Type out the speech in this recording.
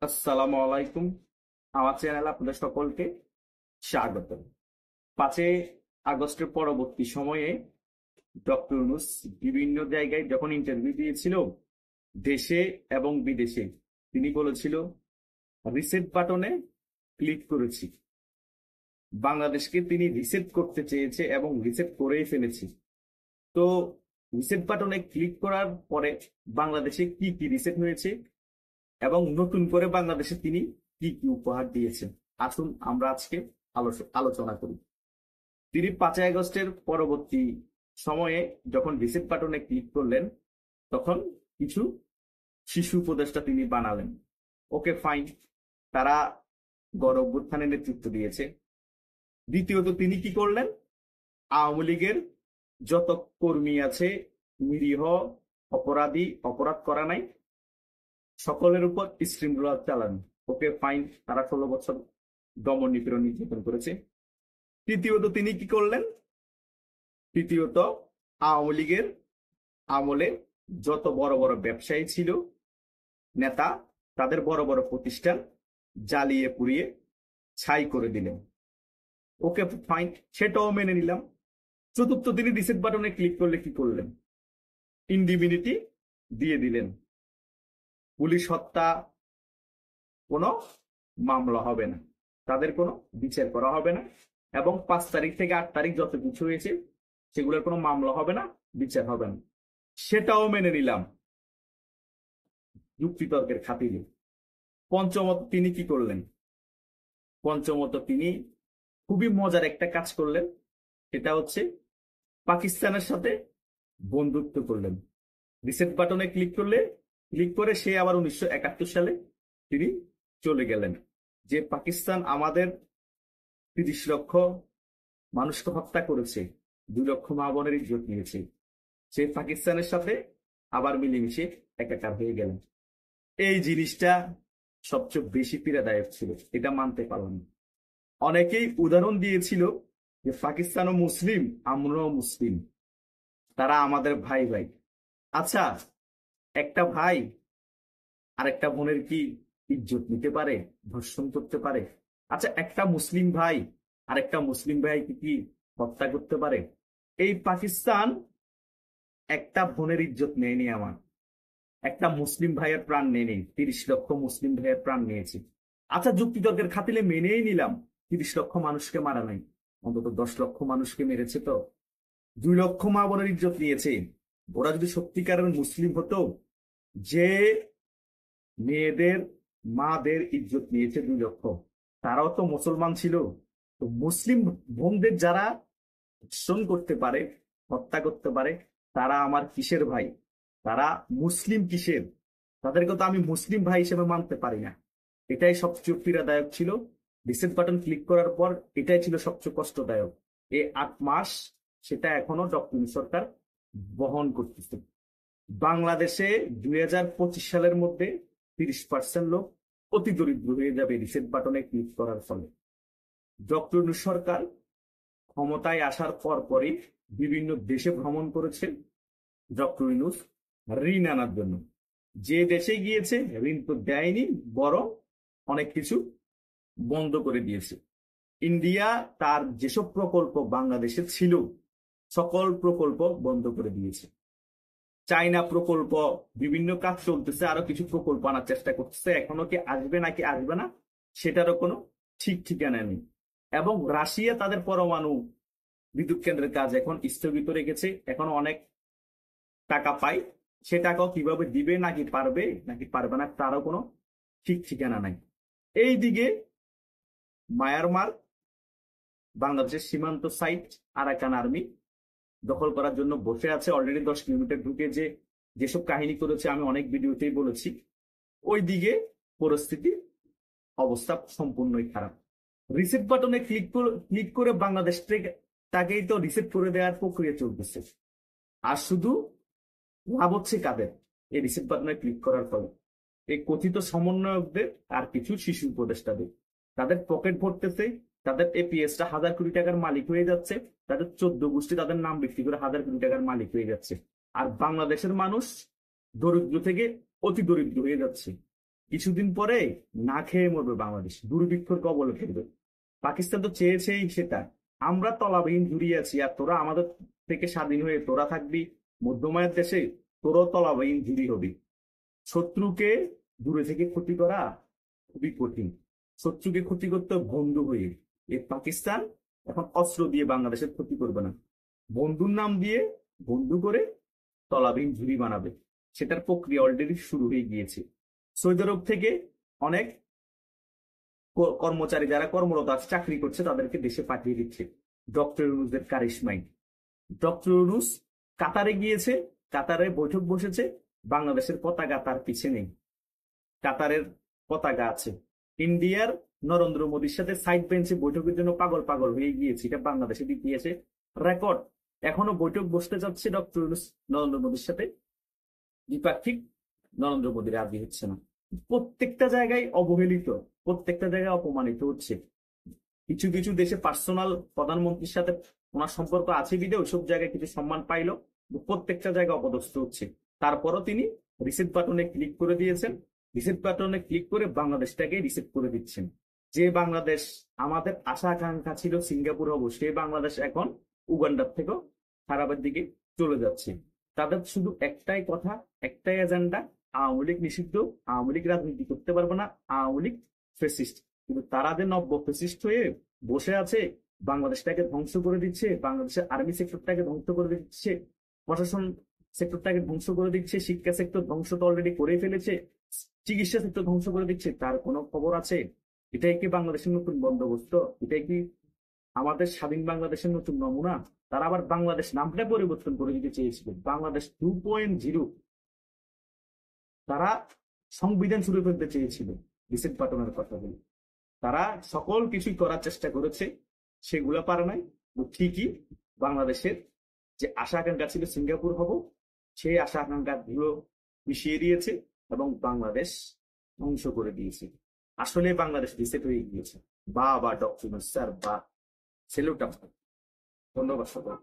আসসালামু আলাইকুম। আমার চ্যানেলে আপনাদের সকলকে স্বাগত। 5 আগস্টের পরবর্তী সময়ে ডক্টর ইউনূস বিভিন্ন জায়গায় যখন ইন্টারভিউ দিয়েছিল, দেশে এবং বিদেশে, তিনি বলেছিল রিসেট বাটনে ক্লিক করেছি। বাংলাদেশকে তিনি রিসেট করতে চেয়েছে এবং রিসেট করেই ফেলেছি। তো রিসেট বাটনে ক্লিক করার পরে বাংলাদেশে কি কি রিসেট হয়েছে এবং নতুন করে বাংলাদেশে তিনি কি কি উপহার দিয়েছেন, আসুন আমরা আজকে আলোচনা করি। তিনি 5 আগস্টের পরবর্তী সময়ে যখন রিসেট বাটনে ক্লিক করলেন, তখন কিছু শিশু উপদেষ্টা তিনি বানালেন। ওকে, ফাইন, তারা গণ অভ্যুত্থানের নেতৃত্ব দিয়েছে। দ্বিতীয়ত তিনি কি করলেন, আওয়ামী লীগের যত কর্মী আছে, নিরীহ অপরাধী, অপরাধ করা নাই, সকলের উপর স্ট্রিম রোলার চালান। ওকে, ফাইন, তারা 16 বছর দমন নিপীড়ন নির্যাতন করেছে। তৃতীয়ত তিনি কি করলেন, তৃতীয়ত আওয়ামী লীগের আমলে যত বড় বড় ব্যবসায়ী ছিল, নেতা, তাদের বড় বড় প্রতিষ্ঠান জ্বালিয়ে পুড়িয়ে ছাই করে দিলেন। ওকে, ফাইন, সেটাও মেনে নিলাম। চতুর্থ, তিনি রিসেট বাটনে ক্লিক করলে কি করলেন, ইনডিমিনিটি দিয়ে দিলেন। পুলিশ হত্যা কোনো মামলা হবে না, তাদের কোনো বিচার করা হবে না, এবং 5 তারিখ থেকে 8 তারিখ যত কিছু হয়েছে সেগুলোর কোনো মামলা হবে না, বিচার হবে না। সেটাও মেনে নিলাম যুক্তিতর্কের খাতিরে। পঞ্চমত তিনি কি করলেন, পঞ্চমত তিনি খুবই মজার একটা কাজ করলেন। এটা হচ্ছে পাকিস্তানের সাথে বন্ধুত্ব করলেন। রিসেট বাটনে ক্লিক করে সে আবার 1971 সালে তিনি চলে গেলেন, যে পাকিস্তান আমাদের 30 লক্ষ মানুষকে হত্যা করেছে, 2 লক্ষ মা বোনের ইজ্জত নিয়েছে, সে পাকিস্তানের সাথে আবার মিলেমিশে একাকার হয়ে গেলেন। এই জিনিসটা সবচেয়ে বেশি পীড়াদায়ক ছিল, এটা মানতে পারলাম না। অনেকেই উদাহরণ দিয়েছিল যে পাকিস্তানও মুসলিম, আমরাও মুসলিম, তারা আমাদের ভাই ভাই। আচ্ছা, একটা ভাই আর একটা বোনের কি ইজ্জত নিতে পারে, ধর্ষণ করতে পারে? আচ্ছা, একটা মুসলিম ভাই আর একটা মুসলিম ভাই কি হত্যা করতে পারে? এই পাকিস্তান একটা বোনের ইজ্জত নেয়নি, আমার একটা মুসলিম ভাইয়ের প্রাণ নেয়নি, 30 লক্ষ মুসলিম ভাইয়ের প্রাণ নিয়েছে। আচ্ছা, যুক্তিতর্কের খাতিলে মেনেই নিলাম 30 লক্ষ মানুষকে মারা নাই, অন্তত 10 লক্ষ মানুষকে মেরেছে। তো 2 লক্ষ মা বোনের ইজ্জত নিয়েছে। ওরা যদি সত্যিকারের মুসলিম হতো, যে মেয়েদের মাদের ইজ্জত নিয়েছে 2 লক্ষ, তারাও তো মুসলমান ছিল। তো মুসলিম বোনদের যারা ধর্ষণ করতে পারে, হত্যা করতে পারে, তারা আমার কিসের ভাই, তারা মুসলিম কিসের? তাদেরকে তো আমি মুসলিম ভাই হিসেবে মানতে পারি না। এটাই সবচেয়ে পীড়াদায়ক ছিল। রিসেট বাটন ক্লিক করার পর এটাই ছিল সবচেয়ে কষ্টদায়ক। এই 8 মাস সেটা এখনো ডক্টর সরকার বহন করতেছে। বাংলাদেশে 2025 সালের মধ্যে 30% লোক অতি দরিদ্র হয়ে যাবে রিসেট বাটনে ক্লিক করার ফলে। ডক্টর সরকার ক্ষমতায় আসার পর পরই বিভিন্ন দেশে ভ্রমণ করেছে ডক্টর ইউনূস ঋণ আনার জন্য। যে দেশে গিয়েছে ঋণ তো দেয়নি, বরং অনেক কিছু বন্ধ করে দিয়েছে। ইন্ডিয়া তার যেসব প্রকল্প বাংলাদেশে ছিল সকল প্রকল্প বন্ধ করে দিয়েছে। চাইনা প্রকল্প, বিভিন্ন কাজ চলতেছে, আরো কিছু প্রকল্প আনার চেষ্টা করতেছে, এখনো কি আসবে নাকি আসবে না সেটারও কোনো ঠিক ঠিকানা নেই। এবং রাশিয়া তাদের পরমাণু বিদ্যুৎ কেন্দ্রের কাজ এখন স্থগিত রেখেছে, এখন অনেক টাকা পাই, সে টাকাও কিভাবে দিবে, নাকি পারবে নাকি পারবে না, তারও কোনো ঠিক ঠিকানা নাই। এইদিকে মায়ানমার বাংলাদেশের সীমান্ত সাইট আরাকান আর্মি দখল করার জন্য বসে আছে। অলরেডি 10 কিলোমিটার ঢুকে যেসব কাহিনী করেছে আমি অনেক ভিডিওতেই বলেছি। ওই দিকে পরিস্থিতি অবস্থা সম্পূর্ণই খারাপ। রিসেট বাটনে ক্লিক করে বাংলাদেশ থেকে তাকেই তো রিসেট করে দেওয়ার প্রক্রিয়া চলতেছে। আর শুধু লাভ হচ্ছে কাদের, এই রিসেট বাটনে ক্লিক করার ফলে? এই কথিত সমন্বয়কদের আর কিছু শিশু উপদেষ্টাদের, তাদের পকেট ভরতেছে, তাদের এপিএসটা 1000 কোটি টাকার মালিক হয়ে যাচ্ছে, তাদের 14 গোষ্ঠী তাদের নাম বিক্রি করে 1000 কোটি টাকার মালিক হয়ে যাচ্ছে। আর বাংলাদেশের মানুষ দরিদ্র থেকে অতি দরিদ্র হয়ে যাচ্ছে। কিছুদিন পরে না খেয়ে মরবে বাংলাদেশ, দুর্ভিক্ষর কবলে ফেলবে। পাকিস্তান তো চেয়েছেই সেটা। আমরা তলাবিহীন জুড়িয়ে আছি, আর তোরা আমাদের থেকে স্বাধীন হয়ে তোরা থাকবি মধ্যমায়ের দেশে, তোরও তলাবিহীন জুড়ি হবি। শত্রুকে দূরে থেকে ক্ষতি করা খুবই কঠিন, শত্রুকে ক্ষতি করতে বন্ধু হয়ে। এই পাকিস্তান এখন অস্ত্র দিয়ে বাংলাদেশের ক্ষতি করবে না, বন্ধুর নাম দিয়ে বন্ধু করে তলাবিহীন ঝুড়ি বানাবে। সেটার প্রক্রিয়া অলরেডি শুরু হয়ে গিয়েছে। সৌদি আরব থেকে অনেক কর্মচারী যারা কর্মরত আছে, চাকরি করছে, তাদেরকে দেশে পাঠিয়ে দিচ্ছে ডক্টর ইউনূসের কারিশমায়। ডক্টর ইউনূস কাতারে গিয়েছে, কাতারে বৈঠক বসেছে, বাংলাদেশের পতাকা তার পিছে নেই, কাতারের পতাকা আছে। ইন্ডিয়ার নরেন্দ্র মোদীর সাথে সাইড বেঞ্চে বৈঠকের জন্য পাগল পাগল হয়ে গিয়েছে, এটা বাংলাদেশের ইতিহাসে রেকর্ড। এখনো বৈঠক বসতে যাচ্ছে ডক্টর ইউনূস নরেন্দ্র মোদীর সাথে, দ্বিপাক্ষিক, নরেন্দ্র মোদী রাজি হচ্ছে না। প্রত্যেকটা জায়গায় অবহেলিত, প্রত্যেকটা জায়গায় অপমানিত হচ্ছে। কিছু কিছু দেশে পার্সোনাল প্রধানমন্ত্রীর সাথে ওনার সম্পর্ক আছে বিধে ওইসব জায়গায় কিছু সম্মান পাইলো, প্রত্যেকটা জায়গায় অপদস্থ হচ্ছে। তারপরও তিনি রিসেট বাটনে ক্লিক করে দিয়েছেন, রিসেট বাটনে ক্লিক করে বাংলাদেশটাকে রিসেট করে দিচ্ছেন। যে বাংলাদেশ আমাদের আশা আকাঙ্ক্ষা ছিল সিঙ্গাপুর হবো, সেই বাংলাদেশ এখন উগান্ডার থেকেও খারাপের দিকে চলে যাচ্ছে। তাদের শুধু একটাই কথা, একটাই এজেন্ডা, আওয়ামী লীগ নিষিদ্ধ, আওয়ামী লীগ রাজনীতি করতে পারবে না, আওয়ামী লীগ ফেসিস্ট। কিন্তু তারা যে নব্য ফেসিস্ট হয়ে বসে আছে, বাংলাদেশটাকে ধ্বংস করে দিচ্ছে, বাংলাদেশের আর্মি সেক্টরটাকে ধ্বংস করে দিচ্ছে, প্রশাসন সেক্টরটাকে ধ্বংস করে দিচ্ছে, শিক্ষা সেক্টর ধ্বংস তো অলরেডি করে ফেলেছে, চিকিৎসা সেক্টর ধ্বংস করে দিচ্ছে, তার কোনো খবর আছে? এটাই কি বাংলাদেশের নতুন বন্দোবস্ত? এটাই কি আমাদের স্বাধীন বাংলাদেশের নতুন নমুনা? তারা আবার বাংলাদেশ নামটা পরিবর্তন করে দিতে চেয়েছিল, বাংলাদেশ 2.0। তারা সংবিধান শুরু করতে চেয়েছিল রিসেট বাটনের কথা বলে। তারা সকল কিছুই করার চেষ্টা করেছে, সেগুলো পারে নাই। ঠিকই বাংলাদেশের যে আশা আকাঙ্ক্ষা ছিল সিঙ্গাপুর হব, সেই আশা আকাঙ্ক্ষা গুলো মিশিয়ে দিয়েছে এবং বাংলাদেশ ধ্বংস করে দিয়েছে। আসলে বাংলাদেশ রিসেট হয়ে গিয়েছে। বা বা ডক্টর স্যার, বা সেলুট। ধন্যবাদ সকল।